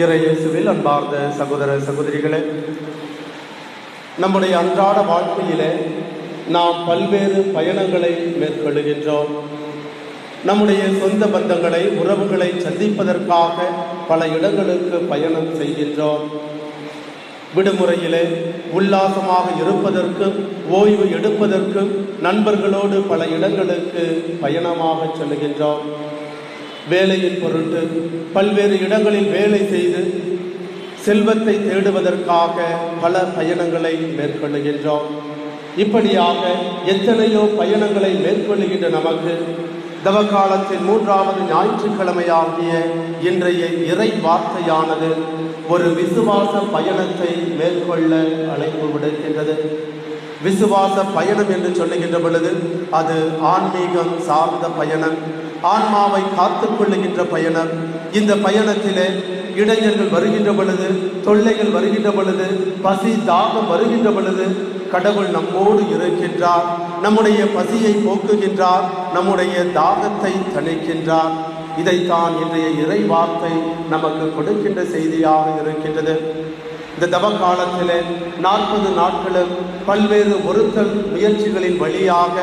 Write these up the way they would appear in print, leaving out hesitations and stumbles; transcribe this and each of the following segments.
இறையேசுவில் அன்பார்ந்த சகோதர சகோதரிகளே, நம்முடைய அன்றாட வாழ்க்கையிலே நாம் பல்வேறு பயணங்களை மேற்கொள்கின்றோம். நம்முடைய சொந்த பந்தங்களை, உறவுகளை சந்திப்பதற்காக பல இடங்களுக்கு பயணம் செய்கின்றோம். விடுமுறையிலே உல்லாசமாக இருப்பதற்கும் ஓய்வு எடுப்பதற்கும் நண்பர்களோடு பல இடங்களுக்கு பயணமாக செல்கின்றோம். வேலையின் பொருட்டு பல்வேறு இடங்களில் வேலை செய்து செல்வத்தை தேடுவதற்காக பல பயணங்களை மேற்கொள்ளுகின்றோம். இப்படியாக எத்தனையோ பயணங்களை மேற்கொள்ளுகின்ற நமக்கு தவக்காலத்தின் 3வது ஞாயிற்றுக்கிழமையாகிய இன்றைய இறை வார்த்தையானது ஒரு விசுவாச பயணத்தை மேற்கொள்ள அழைப்பு விடுக்கின்றது. விசுவாச பயணம் என்று சொல்லுகின்ற பொழுது அது ஆன்மீகம் சார்ந்த பயணம், ஆன்மாவை காத்துக் கொள்ளுகின்ற பயணம். இந்த பயணத்திலே இடைஞ்சல்கள் வருகின்ற பொழுது, தொல்லைகள் வருகின்ற பொழுது, பசி தாகம் வருகின்ற பொழுது கடவுள் நம்மோடு இருக்கின்றார். நம்முடைய பசியை போக்குகின்றார், நம்முடைய தாகத்தை தணிக்கின்றார். இதைத்தான் இன்றைய இறை வார்த்தை நமக்கு கொடுக்கின்ற செய்தியாக இருக்கின்றது. இந்த தவ காலத்திலே 40 நாட்களும் பல்வேறு ஒருத்தல் முயற்சிகளின் வழியாக,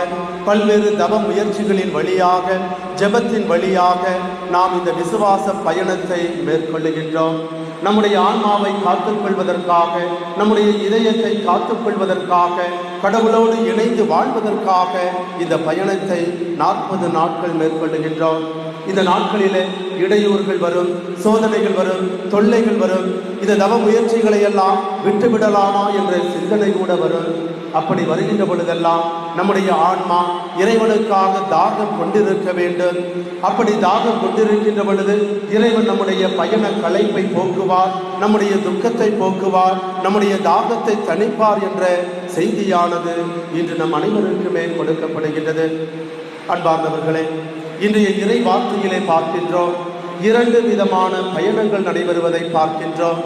பல்வேறு தவ முயற்சிகளின் வழியாக, ஜெபத்தின் வழியாக நாம் இந்த விசுவாச பயணத்தை மேற்கொள்ளுகின்றோம். நம்முடைய ஆன்மாவை காத்துக்கொள்வதற்காக, நம்முடைய இதயத்தை காத்துக்கொள்வதற்காக, கடவுளோடு இணைந்து வாழ்வதற்காக இந்த பயணத்தை 40 நாட்கள் மேற்கொள்ளுகின்றோம். இந்த நாட்களிலே இடையூறுகள் வரும், சோதனைகள் வரும், தொல்லைகள் வரும். இந்த தவ முயற்சிகளை எல்லாம் விட்டுவிடலாமா என்ற சிந்தனை கூட வரும். அப்படி வருகின்ற பொழுதெல்லாம் நம்முடைய ஆன்மா இறைவனுக்காக தாகம் கொண்டிருக்க வேண்டும். அப்படி தாகம் கொண்டிருக்கின்ற பொழுது இறைவன் நம்முடைய பயண களைப்பை போக்குவார், நம்முடைய துக்கத்தை போக்குவார், நம்முடைய தாகத்தை தணிப்பார் என்ற செய்தியானது இன்று நம் அனைவருக்குமே கொடுக்கப்படுகின்றது. அன்பார்ந்தவர்களே, இன்றைய இறை வார்த்தையிலே பார்க்கின்றோம் 2 விதமான பயணங்கள் நடைபெறுவதை பார்க்கின்றோம்.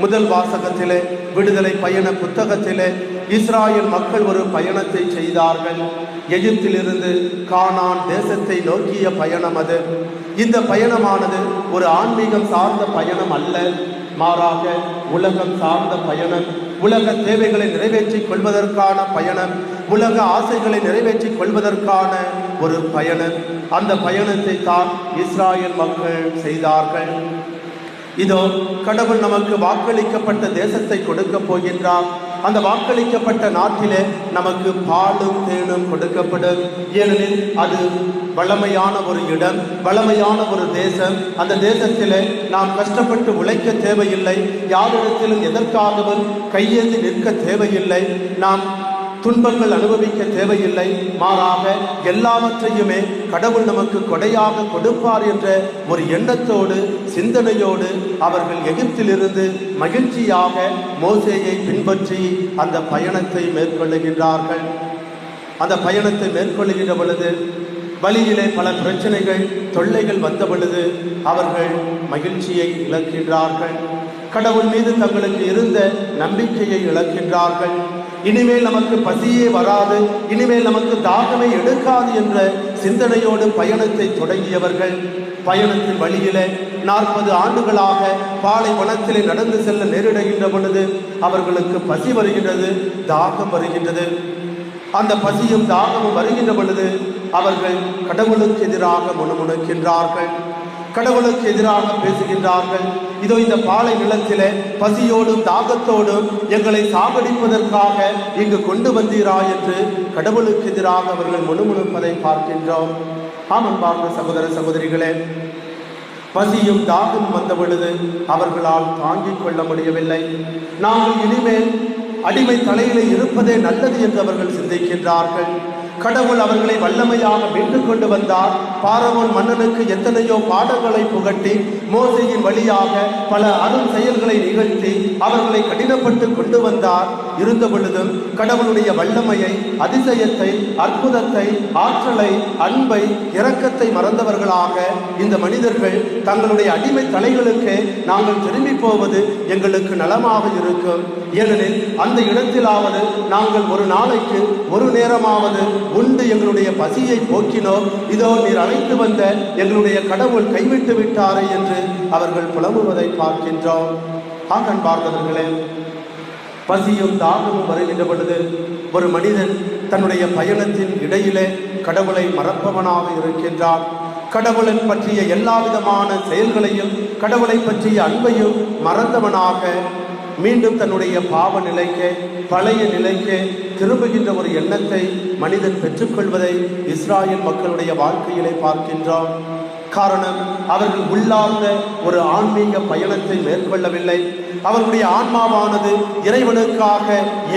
முதல் வாசகத்திலே விடுதலை பயண புத்தகத்திலே இஸ்ராயல் மக்கள் ஒரு பயணத்தை செய்தார்கள். எகிப்திலிருந்து கானான் தேசத்தை நோக்கிய பயணம் அது. இந்த பயணமானது ஒரு ஆன்மீகம் சார்ந்த பயணம் அல்ல, மாறாக உலகம் சார்ந்த பயணம். உலக தேவைகளை நிறைவேற்றிக் கொள்வதற்கான பயணம், உலக ஆசைகளை நிறைவேற்றிக் கொள்வதற்கான ஒரு பயணம். அந்த பயணத்தை தான் இஸ்ராயல் மக்கள் செய்தார்கள். இதோ கடவுள் நமக்கு வாக்களிக்கப்பட்ட தேசத்தை கொடுக்க போகின்றார். அந்த வாக்களிக்கப்பட்ட நாட்டிலே நமக்கு பாலும் தேனும் கொடுக்கப்படும். ஏனெனில் அது வளமையான ஒரு இடம், வளமையான ஒரு தேசம். அந்த தேசத்திலே நாம் கஷ்டப்பட்டு உழைக்க தேவையில்லை, யாரிடத்திலும் எதற்காகவும் கையேந்தி நிற்க தேவையில்லை, நாம் துன்பங்கள் அனுபவிக்க தேவையில்லை. மாறாக எல்லாவற்றையுமே கடவுள் நமக்கு கொடையாக கொடுப்பார் என்ற ஒரு எண்ணத்தோடு, சிந்தனையோடு அவர்கள் எகிப்திலிருந்து மகிழ்ச்சியாக மோசேயை பின்பற்றி அந்த பயணத்தை மேற்கொள்ளுகின்றார்கள். அந்த பயணத்தை மேற்கொள்ளுகின்ற பொழுது வழியிலே பல பிரச்சனைகள், தொல்லைகள் வந்த பொழுது அவர்கள் மகிழ்ச்சியை இழக்கின்றார்கள். கடவுள் மீது தங்களுக்கு இருந்த நம்பிக்கையை இழக்கின்றார்கள். இனிமேல் நமக்கு பசியே வராது, இனிமேல் நமக்கு தாகமே எடுக்காது என்ற சிந்தனையோடு பயணத்தை தொடங்கியவர்கள் பயணத்தின் வழியிலே 40 ஆண்டுகளாக பாலைவனத்திலே நடந்து செல்ல நேரிடுகின்ற பொழுது அவர்களுக்கு பசி வருகின்றது, தாகம் வருகின்றது. அந்த பசியும் தாகமும் வருகின்ற பொழுது அவர்கள் கடவுளுக்கு எதிராக முணுமுணுக்கின்றார்கள், கடவுளுக்கு எதிராக பேசுகின்றார்கள். இதோ இந்த பாலை நிலத்திலே பசியோடும் தாகத்தோடும் எங்களை சாகடிப்பதற்காக இங்கு கொண்டு வந்தீரா என்று கடவுளுக்கு எதிராக அவர்கள் முணுமுணுப்பதை பார்க்கின்றோம். அன்பார்ந்த சகோதர சகோதரிகளே, பசியும் தாகம் வந்த பொழுது அவர்களால் தாங்கிக் கொள்ள முடியவில்லை. நாங்கள் இனிமேல் அடிமை தலையிலே இருப்பதே நல்லது என்று அவர்கள் சிந்திக்கின்றார்கள். கடவுள் அவர்களை வல்லமையாக மீண்டு கொண்டு வந்தார். பார்வோன் மன்னனுக்கு எத்தனையோ பாடங்களை புகட்டி மோசேயின் வழியாக பல அரும் செயல்களை நிகழ்த்தி அவர்களை கடினப்பட்டு கொண்டு வந்தார். இருந்த பொழுதும் கடவுளுடைய வல்லமையை, அதிசயத்தை, அற்புதத்தை, ஆற்றலை, அன்பை, இரக்கத்தை மறந்தவர்களாக இந்த மனிதர்கள் தங்களுடைய அடிமை தலைகளுக்கு நாங்கள் திரும்பி போவது எங்களுக்கு நலமாக இருக்கும், ஏனெனில் அந்த இடத்திலாவது நாங்கள் ஒரு நாளைக்கு ஒரு நேரமாவது உண்டு எங்களுடைய பசியை போக்கினோம், இதோ நீர் அழைத்து வந்த எங்களுடைய கடவுள் கைவிட்டு விட்டாரே என்று அவர்கள் புலம்புவதை பார்க்கின்றோம். அன்பார்ந்தவர்களே, பசியும் தாகமும் வருகின்ற பொழுது ஒரு மனிதன் தன்னுடைய பயணத்தின் இடையிலே கடவுளை மறப்பவனாக இருக்கின்றான். கடவுளை பற்றிய எல்லா விதமான செயல்களையும் கடவுளை பற்றிய அன்பையும் மறந்தவனாக மீண்டும் தன்னுடைய பாவ நிலைக்கு பழைய நிலைக்கு திரும்புகின்ற ஒரு எண்ணத்தை மனிதன் பெற்றுக்கொள்வதை இஸ்ராயல் மக்களுடைய வாழ்க்கையிலே பார்க்கின்றோம். காரணம், அவர்கள் உள்ளார்ந்த ஒரு ஆன்மீக பயணத்தை மேற்கொள்ளவில்லை. அவர்களுடைய ஆன்மாவானது இறைவனுக்காக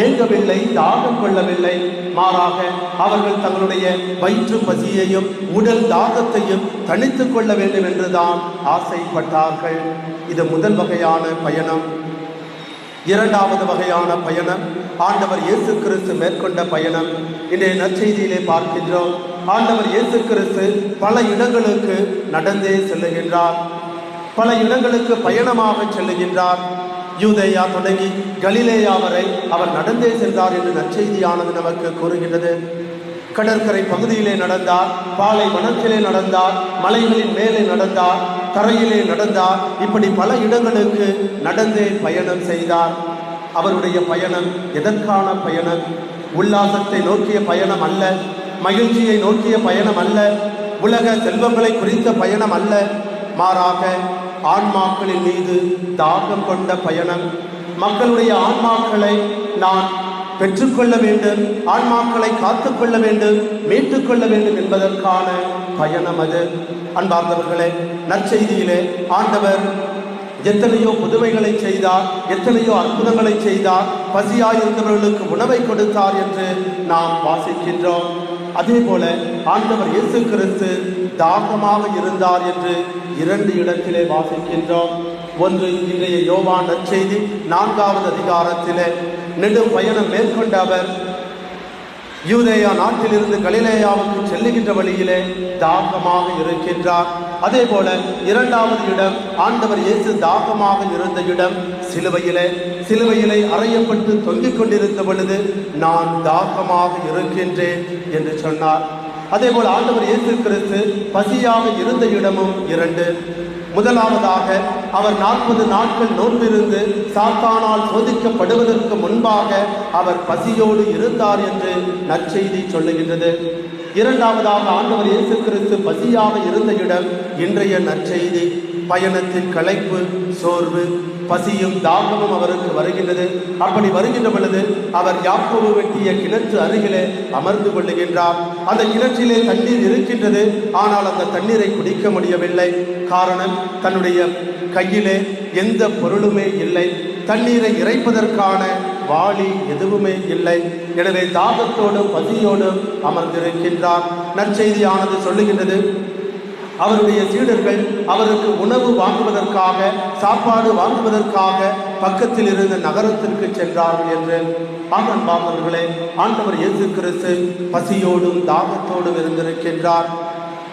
ஏங்கவில்லை, தாகம் கொள்ளவில்லை. மாறாக அவர்கள் தங்களுடைய வயிற்று பசியையும் உடல் தாகத்தையும் தணித்துக் கொள்ள வேண்டும் என்றுதான் ஆசைப்பட்டார்கள். இது முதல் வகையான பயணம். இரண்டாவது வகையான பயணம் ஆண்டவர் இயேசு கிறிஸ்து மேற்கொண்ட பயணம். இன்றைய நற்செய்தியிலே பார்க்கின்றோம். ஆண்டவர் இயேசு கிறிஸ்து பல இடங்களுக்கு நடந்தே செல்லுகின்றார், பல இடங்களுக்கு பயணமாக செல்லுகின்றார். யூதேயா தொடங்கி கலிலேயா வரை அவர் நடந்தே சென்றார் என்று நற்செய்தியானது நமக்கு கூறுகின்றது. கடற்கரை பகுதியிலே நடந்தார், பாலை வனத்திலே நடந்தார், மலைகளின் மேலே நடந்தார், தரையிலே நடந்தார். இப்படி பல இடங்களுக்கு நடந்தே பயணம் செய்தார். அவருடைய பயணம் எதற்கான பயணம்? உல்லாசத்தை நோக்கிய பயணம் அல்ல, மகிழ்ச்சியை நோக்கிய பயணம் அல்ல, உலக செல்வங்களை குறித்த பயணம் அல்ல. மாறாக ஆன்மாக்களின் மீது தாகம் கொண்ட பயணம். மக்களுடைய ஆன்மாக்களை நான் பெற்றுக்கொள்ள வேண்டும், ஆன்மாக்களை காத்துக்கொள்ள வேண்டும், மீட்டுக்கொள்ள வேண்டும் என்பதற்கான பயணம் அது. அன்பார்ந்தவர்களே, நற்செய்தியிலே ஆண்டவர் எத்தனையோ புதுமைகளை செய்தார், எத்தனையோ அற்புதங்களை செய்தார், பசியாயிருந்தவர்களுக்கு உணவை கொடுத்தார் என்று நாம் வாசிக்கின்றோம். அதே போல ஆண்டவர் இயேசு கிறிஸ்து தாகமாக இருந்தார் என்று 2 இடத்திலே வாசிக்கின்றோம். ஒன்று இன்றைய யோவான் நற்செய்தி 4வது அதிகாரத்திலே நெடும் பயணம் மேற்கொண்ட அவர் யூதேயா நாட்டிலிருந்து கலிலேயாவுக்கு செல்லுகின்ற வழியிலே தாகமாக இருக்கின்றார். அதே போல 2வது இடம் ஆண்டவர் இயேசு தாகமாக இருந்த இடம் சிலுவையிலே அறையப்பட்டு தொங்கிக் கொண்டிருந்த பொழுது நான் தாகமாக இருக்கின்றேன் என்று சொன்னார். அதே போல ஆண்டவர் இயேசு கிறிஸ்து பசியாக இருந்த இடமும் 2. முதலாவதாக அவர் 40 நாட்கள் நோன்பிருந்து சாத்தானால் சோதிக்கப்படுவதற்கு முன்பாக அவர் பசியோடு இருந்தார் என்று நற்செய்தி சொல்லுகின்றது. இரண்டாவதாக ஆண்டவர் இயேசு கிறிஸ்து பசியாக இருந்த இடம் இன்றைய நற்செய்தி. பயணத்தின் களைப்பு, சோர்வு, பசியும் தாகமும் அவருக்கு வருகின்றது. அப்படி வருகின்ற பொழுது அவர் யாக்கோபு வெட்டிய கிணற்று அருகிலே அமர்ந்து கொள்ளுகின்றார். அந்த கிணற்றிலே தண்ணீர் இருக்கின்றது, ஆனால் அந்த தண்ணீரை குடிக்க முடியவில்லை. காரணம், தன்னுடைய கையிலே எந்த பொருளுமே இல்லை, தண்ணீரை இறைப்பதற்கான வாளி எதுவுமே இல்லை. எனவே தாகத்தோடும் பசியோடும் அமர்ந்திருக்கின்றார். நற்செய்தியானது சொல்லுகின்றது, அவருடைய சீடர்கள் அவருக்கு உணவு வாங்குவதற்காக, சாப்பாடு வாங்குவதற்காக பக்கத்தில் இருந்த நகரத்திற்கு சென்றார்கள் என்று. அன்பார்ந்தவர்களே, ஆண்டவர் இயேசு கிறிஸ்து பசியோடும் தாகத்தோடும் இருந்திருக்கின்றார்.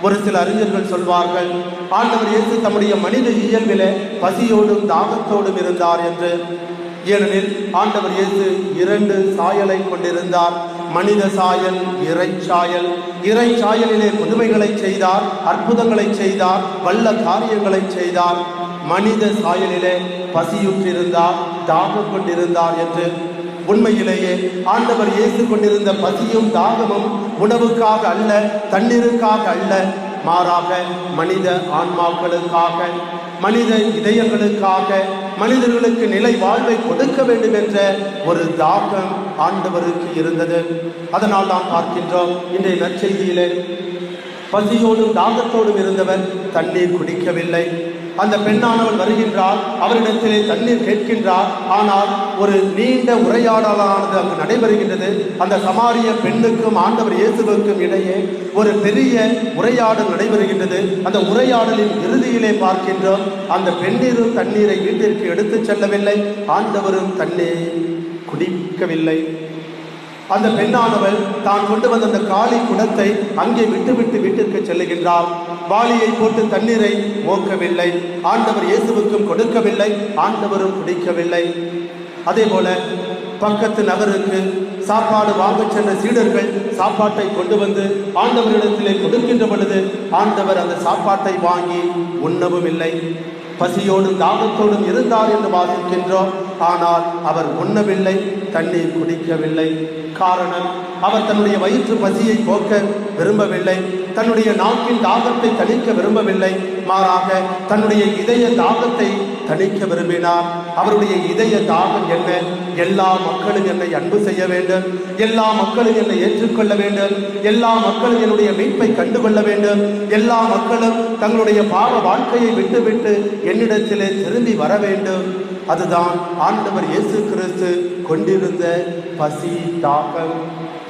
ஒரு சில அறிஞர்கள் சொல்வார்கள், ஆண்டவர் இயேசு தம்முடைய மனித இயல்பிலே பசியோடும் தாகத்தோடும் இருந்தார் என்று. ஏனெனில் ஆண்டவர் இயேசு 2 சாயலை கொண்டிருந்தார். மனித சாயல், இறை சாயல். இறை சாயலிலே புதுமைகளை செய்தார், அற்புதங்களை செய்தார், வல்ல காரியங்களை செய்தார். மனித சாயலிலே பசியுற்றிருந்தார், தாகம் கொண்டிருந்தார் என்று. உண்மையிலேயே ஆண்டவர் இயேசு கொண்டிருந்த பசியும் தாகமும் உணவுக்காக அல்ல, தண்ணீருக்காக அல்ல, மாறாக மனித ஆன்மாக்களுக்காக, மனித இதயங்களுக்காக, மனிதர்களுக்கு நிலை வாழ்வை கொடுக்க வேண்டும் என்ற ஒரு தாகம் ஆண்டவருக்கு இருந்தது. அதனால் நாம் பார்க்கின்றோம், இன்றைய நற்செய்தியிலே பசியோடும் தாகத்தோடும் இருந்தவர் தண்ணீர் குடிக்கவில்லை. அந்த பெண்ணானவள் வருகின்றார், அவரிடத்திலே தண்ணீர் கேட்கின்றார். ஆனால் ஒரு நீண்ட உரையாடலானது அங்கு நடைபெறுகின்றது. அந்த சமாரிய பெண்ணுக்கும் ஆண்டவர் இயேசுவுக்கும் இடையே ஒரு பெரிய உரையாடல் நடைபெறுகின்றது. அந்த உரையாடலின் இறுதியிலே பார்க்கின்றோம், அந்த பெண்ணீரும் தண்ணீரை வீட்டிற்கு எடுத்துச் செல்லவில்லை, ஆண்டவரும் தண்ணீரை குடிக்கவில்லை. அந்த பெண்ணானவள் தான் கொண்டு வந்த அந்த காலி குடத்தை அங்கே விட்டுவிட்டு வீட்டிற்கு செல்லுகின்றார். வாளியை போட்டு தண்ணீரை மோக்கவில்லை, ஆண்டவர் இயேசுவுக்கும் கொடுக்கவில்லை, ஆண்டவரும் குடிக்கவில்லை. அதே போல பக்கத்து நகருக்கு சாப்பாடு வாங்க சென்ற சீடர்கள் சாப்பாட்டை கொண்டு வந்து ஆண்டவரிடத்திலே கொடுக்கின்ற பொழுது ஆண்டவர் அந்த சாப்பாட்டை வாங்கி உண்ணவும் இல்லை. பசியோடும் தாகத்தோடும் இருந்தார் என்று வாசிக்கின்றோம். ஆனால் அவர் உண்ணவில்லை, தண்ணீர் குடிக்கவில்லை. காரணம், அவர் தன்னுடைய வயிற்று பசியை போக்க விரும்பவில்லை, தன்னுடைய நாக்கின் தாகத்தை தணிக்க விரும்பவில்லை, மாறாக தன்னுடைய இதய தாகத்தை தணிக்க விரும்பினார். அவருடைய இதய தாகம் என்ன? எல்லா மக்களும் என்னை அன்பு செய்ய வேண்டும், எல்லா மக்களும் என்னை ஏற்றுக்கொள்ள வேண்டும், எல்லா மக்களும் என்னுடைய மீட்பை கண்டுகொள்ள வேண்டும், எல்லா மக்களும் தங்களுடைய பாவ வாழ்க்கையை விட்டுவிட்டு என்னிடத்திலே திரும்பி வர வேண்டும். அதுதான் ஆண்டவர் இயேசு கிறிஸ்து கொண்டிருந்த பசி தாகம்.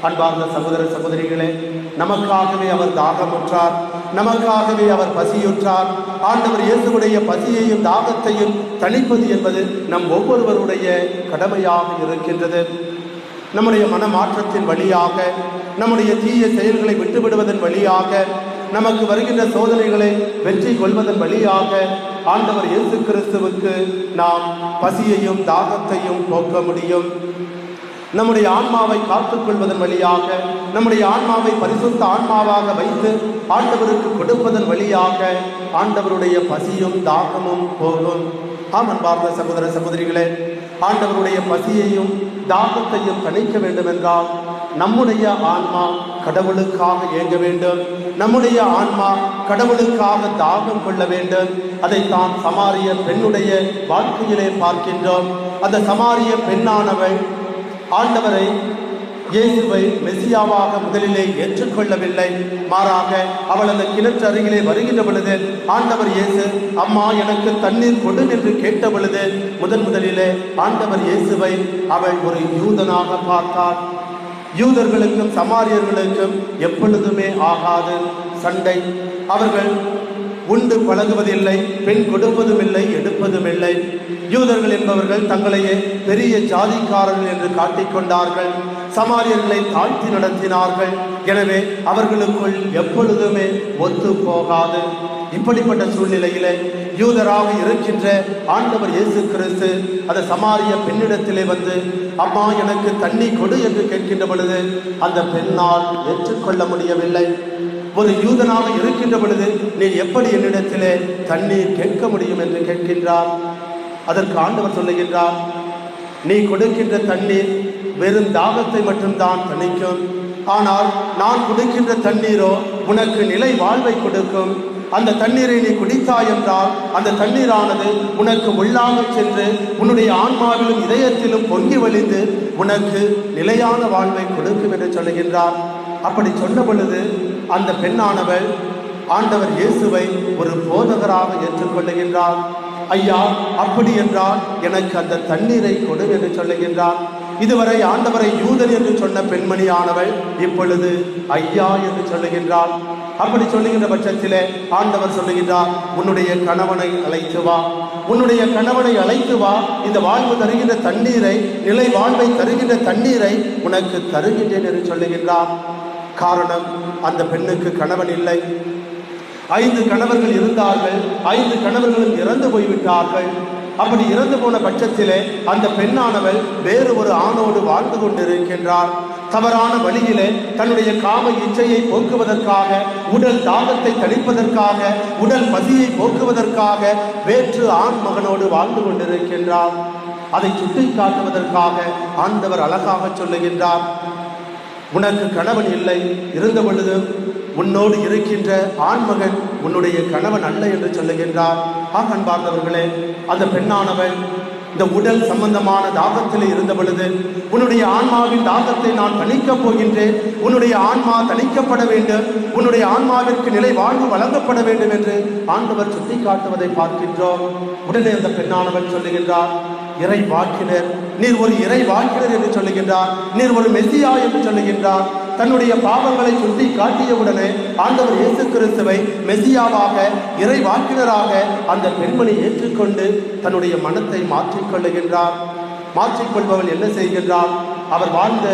அன்பார்ந்த சகோதர சகோதரிகளே, நமக்காகவே அவர் தாகமுற்றார், நமக்காகவே அவர் பசியுற்றார். ஆண்டவர் இயேசுவுடைய பசியையும் தாகத்தையும் தணிப்பது என்பது நம் ஒவ்வொருவருடைய கடமையாக இருக்கின்றது. நம்முடைய மனமாற்றத்தின் வழியாக, நம்முடைய தீய செயல்களை விட்டுவிடுவதன் வழியாக, நமக்கு வருகின்ற சோதனைகளை வெற்றி கொள்வதன் வழியாக ஆண்டவர் இயேசு கிறிஸ்துவுக்கு நாம் பசியையும் தாகத்தையும் போக்க முடியும். நம்முடைய ஆன்மாவை காத்துக்கொள்வதன் வழியாக, நம்முடைய ஆன்மாவை பரிசுத்த ஆன்மாவாக வைத்து ஆண்டவருக்கு கொடுப்பதன் வழியாக ஆண்டவருடைய பசியும் தாகமும் போகும். ஆம் அன்பார்ந்த சகோதர சகோதரிகளே, ஆண்டவருடைய பசியையும் தாகத்தையும் தணிக்க வேண்டும் என்றால் நம்முடைய ஆன்மா கடவுளுக்காக ஏங்க வேண்டும், நம்முடைய ஆன்மா கடவுளுக்காக தாகம் கொள்ள வேண்டும். அதைத்தான் சமாரிய பெண்ணுடைய வாழ்க்கையிலே பார்க்கின்றோம். அந்த சமாரிய பெண்ணானவள் ஆண்டவரை இயேசுவை மெசியாவாக முதலிலே ஏற்றுக்கொள்ளவில்லை. மாறாக அவள் அந்த கிணற்று அருகிலே வருகின்ற பொழுது ஆண்டவர் இயேசு, அம்மா எனக்கு தண்ணீர் கொடு என்று கேட்ட பொழுது முதலிலே ஆண்டவர் இயேசுவை அவள் ஒரு யூதனாக பார்த்தார். யூதர்களுக்கும் சமாரியர்களுக்கும் எப்பொழுதுமே ஆகாது சண்டை. அவர்கள் உண்டு பழகுவதில்லை, பெண் கொடுப்பதும் இல்லை, எடுப்பதும் இல்லை. யூதர்கள் என்பவர்கள் தங்களையே பெரிய ஜாதிக்காரர்கள் என்று காட்டிக்கொண்டார்கள், சமாரியர்களை தாழ்த்தி நடத்தினார்கள். எனவே அவர்களுக்குள் எப்பொழுதுமே ஒத்து போகாது. இப்படிப்பட்ட சூழ்நிலையிலே யூதராக இருக்கின்ற ஆண்டவர் இயேசு கிறிஸ்து அந்த சமாரிய பெண்ணிடத்திலே வந்து, அம்மா எனக்கு தண்ணி கொடு என்று கேட்கின்ற பொழுது அந்த பெண்ணால் ஏற்றுக்கொள்ள முடியவில்லை. ஒரு யூதனாக இருக்கின்ற பொழுது நீ எப்படி என்னிடத்திலே தண்ணீர் கேட்க முடியும் என்று கேட்கின்றார். அதற்கு ஆண்டவர் சொல்லுகின்றார், நீ கொடுக்கின்ற தண்ணீர் வெறும் தாகத்தை மட்டும்தான் தணிக்கும், ஆனால் நான் கொடுக்கின்ற தண்ணீரோ உனக்கு நிலை வாழ்வை கொடுக்கும். அந்த தண்ணீரை நீ குடித்தாய் என்றால் அந்த தண்ணீரானது உனக்கு உள்ளாக சென்று உன்னுடைய ஆன்மாவிலும் இதயத்திலும் பொங்கி வழிந்து உனக்கு நிலையான வாழ்வை கொடுக்கும் என்று சொல்லுகின்றார். அப்படி சொன்ன பொழுது அந்த பெண்ணானவள் ஆண்டவர் இயேசுவை ஒரு போதகராக ஏற்றுக்கொள்ளுகின்றார். ஐயா, அப்படி என்றால் எனக்கு அந்த தண்ணீரை கொடு என்று சொல்லுகின்றார். இதுவரை ஆண்டவரை யூதன் என்று சொன்ன பெண்மணியானவள் இப்பொழுது ஐயா என்று சொல்லுகின்றார். அப்படி சொல்லுகின்ற பட்சத்திலே ஆண்டவர் சொல்லுகின்றார், உன்னுடைய கணவனை அழைத்து வா, உன்னுடைய கணவனை அழைத்து வா, இந்த வாழ்வு தருகின்ற தண்ணீரை, நிலை வாழ்வை தருகின்ற தண்ணீரை உனக்கு தருகின்றேன் என்று சொல்லுகின்றார். காரணம், அந்த பெண்ணுக்கு கணவன் இல்லை. 5 கணவர்கள் இருந்தார்கள், 5 கணவர்களும் இறந்து போய்விட்டார்கள். அப்படி இறந்து போன பட்சத்திலே அந்த பெண்ணானவள் வேறு ஒரு ஆணோடு வாழ்ந்து கொண்டிருக்கின்றார். தவறான வழியிலே தன்னுடைய காம இச்சையை போக்குவதற்காக, உடல் தாகத்தை தணிப்பதற்காக, உடல் பசியை போக்குவதற்காக வேற்று ஆண் மகனோடு வாழ்ந்து கொண்டிருக்கின்றார். அதை சுட்டி காட்டுவதற்காக ஆண்டவர் அழகாக சொல்லுகின்றார், உனக்கு கணவன் இல்லை, இருந்த பொழுது உன்னோடு இருக்கின்ற ஆண்மகன் உன்னுடைய கணவன் அல்ல என்று சொல்லுகின்றார். அன்பார்ந்தவர்களே, அந்த பெண்ணானவள் இந்த உடல் சம்பந்தமான தாகத்தில் இருந்த பொழுது, உன்னுடைய ஆன்மாவின் தாகத்தை நான் தணிக்கப் போகின்றேன், உன்னுடைய ஆன்மா தணிக்கப்பட வேண்டும், உன்னுடைய ஆன்மாவிற்கு நிலை வாழ்வு வழங்கப்பட வேண்டும் என்று ஆண்டவர் சுட்டி காட்டுவதை பார்க்கின்றோம். உடனே அந்த பெண்ணானவள் சொல்லுகின்றார், இறை வாக்கினர், நீர் ஒரு இறை வாக்கினர் என்று சொல்லுகின்றார், நீர் ஒரு மெசியா என்று சொல்லுகின்றார். தன்னுடைய பாவங்களை சுட்டி காட்டியவுடனே ஆண்டவர் இயேசு கிறிஸ்துவை மெசியாவாக, இறை வாக்கினராக அந்த பெண்மணி ஏற்றுக்கொண்டு தன்னுடைய மனத்தை மாற்றிக்கொள்ளுகின்றார். மாற்றிக்கொள்பவள் என்ன செய்கின்றார்? அவர் வாழ்ந்த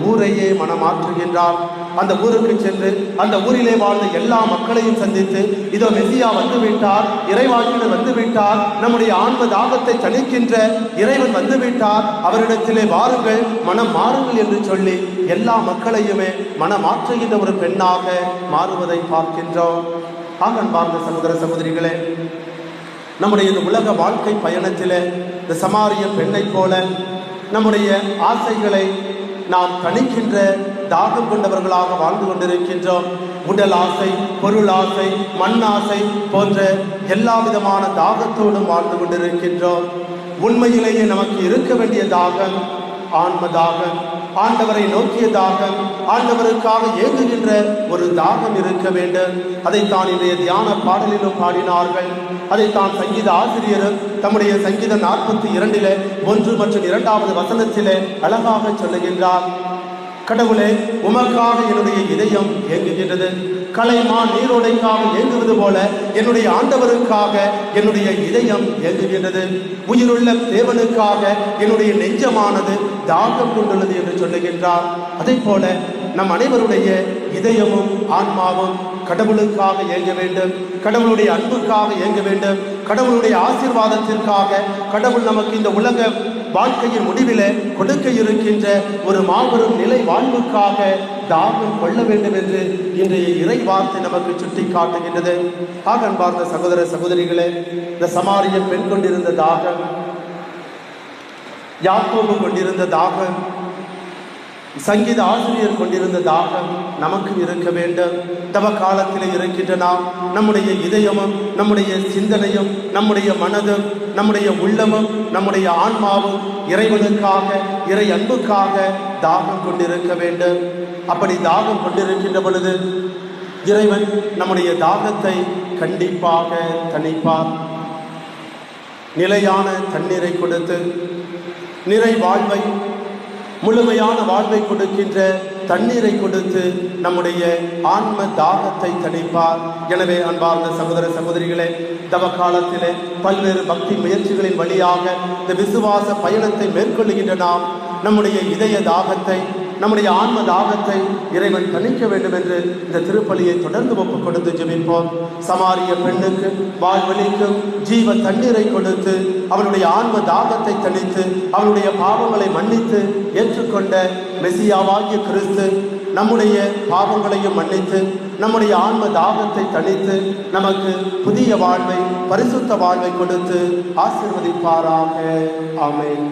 ஊரையே மனமாற்றுகின்றார். அந்த ஊருக்கு சென்று அந்த ஊரிலே வாழ்ந்த எல்லா மக்களையும் சந்தித்து, இதோ மெசியா வந்துவிட்டார், இறைவாக்கினர் வந்துவிட்டார், நம்முடைய ஆன்ம தாகத்தை தணிக்கின்ற இறைவன் வந்துவிட்டார், அவரிடத்திலே வாருங்கள், மனம் மாறுங்கள் என்று சொல்லி எல்லா மக்களையுமே மனமாற்றுகின்ற ஒரு பெண்ணாக மாறுவதை பார்க்கின்றோம். அன்பார்ந்த சகோதர சகோதரிகளே, நம்முடைய இந்த உலக வாழ்க்கை பயணத்திலே இந்த சமாரிய பெண்ணை போல நம்முடைய ஆசைகளை நாம் தணிக்கின்ற தாகம் கொண்டவர்களாக வாழ்ந்து கொண்டிருக்கின்றோம். உடல் ஆசை, பொருள் ஆசை, மண் ஆசை போன்ற எல்லா விதமான தாகத்தோடும் வாழ்ந்து கொண்டிருக்கின்றோம். உண்மையிலேயே நமக்கு இருக்க வேண்டிய தாகம் ஆன்ம தாகம், ஆண்டவரை நோக்கிய தாகம், ஆண்டவருக்காக ஏங்குகின்ற ஒரு தாகம் இருக்க வேண்டும். அதைத்தான் இன்றைய தியான பாடலிலும் பாடினார்கள். அதைத்தான் சங்கீத ஆசிரியரும் தம்முடைய சங்கீதம் 42 1 மற்றும் 2வது வசனத்திலே அழகாக சொல்லுகின்றார். கடவுளே, உமக்காக என்னுடைய இதயம் ஏங்குகின்றது. கலைமான் நீரோடைக்காக ஏங்குவது போல என்னுடைய ஆண்டவருக்காக என்னுடைய இதயம் ஏங்குகின்றது. உயிருள்ள தேவனுக்காக என்னுடைய நெஞ்சமானது தாகம் கொண்டுள்ளது என்று சொல்லுகின்றார். அதை போல நம் அனைவருடைய இதயமும் ஆன்மாவும் கடவுளுக்காக ஏங்க வேண்டும், கடவுளுடைய அன்புக்காக ஏங்க வேண்டும், கடவுளுடைய ஆசீர்வாதத்திற்காக, கடவுள் நமக்கு இந்த உலக வாழ்க்கையின் முடிவில கொடுக்க இருக்கின்ற ஒரு மாபெரும் நிலை வாழ்வுக்காக தாகம் கொள்ள வேண்டும் என்று இன்றைய இறை வார்த்தை நமக்கு சுட்டி காட்டுகின்றது. அன்பார்ந்த சகோதர சகோதரிகளே, இந்த சமாரிய பெண் கொண்டிருந்த தாகம், யாக்கோபு கொண்டிருந்த தாகம், சங்கீத ஆசிரியர் கொண்டிருந்த தாகம் நமக்கு இருக்க வேண்டும். தவ காலத்திலே இருக்கின்ற நாம் நம்முடைய இதயமும் நம்முடைய சிந்தனையும் நம்முடைய மனதும் நம்முடைய உள்ளமும் நம்முடைய ஆன்மாவும் இறைவனுக்காக, இறை அன்புக்காக தாகம் கொண்டிருக்க வேண்டும். அப்படி தாகம் கொண்டிருக்கின்ற பொழுது இறைவன் நம்முடைய தாகத்தை கண்டிப்பாக தணிப்பார். நிலையான தண்ணீரை கொடுத்து நிறை வாழ்வை, முழுமையான வாழ்வை கொடுக்கின்ற தண்ணீரை கொடுத்து நம்முடைய ஆன்ம தாகத்தை தணிப்பார். எனவே அன்பார்ந்த சகோதர சகோதரிகளே, தவ காலத்திலே பல்வேறு பக்தி முயற்சிகளின் வழியாக இந்த விசுவாச பயணத்தை மேற்கொள்ளுகின்ற நாம் நம்முடைய இதய தாகத்தை, நம்முடைய ஆன்ம தாகத்தை இறைவன் தணிக்க வேண்டும் என்று இந்த திருப்பலியை தொடர்ந்து ஒப்புக் கொடுத்து ஜெபிப்போம். சமாரிய பெண்ணுக்கு வாழ்வழிக்கும் ஜீவ தண்ணீரை கொடுத்து அவளுடைய ஆன்ம தாகத்தை தணித்து அவளுடைய பாவங்களை மன்னித்து ஏற்றுக்கொண்ட மெசியாவாகிய கிறிஸ்து நம்முடைய பாவங்களையும் மன்னித்து நம்முடைய ஆன்ம தாகத்தை தணித்து நமக்கு புதிய வாழ்வை, பரிசுத்த வாழ்வை கொடுத்து ஆசீர்வதிப்பாராக. ஆமென்.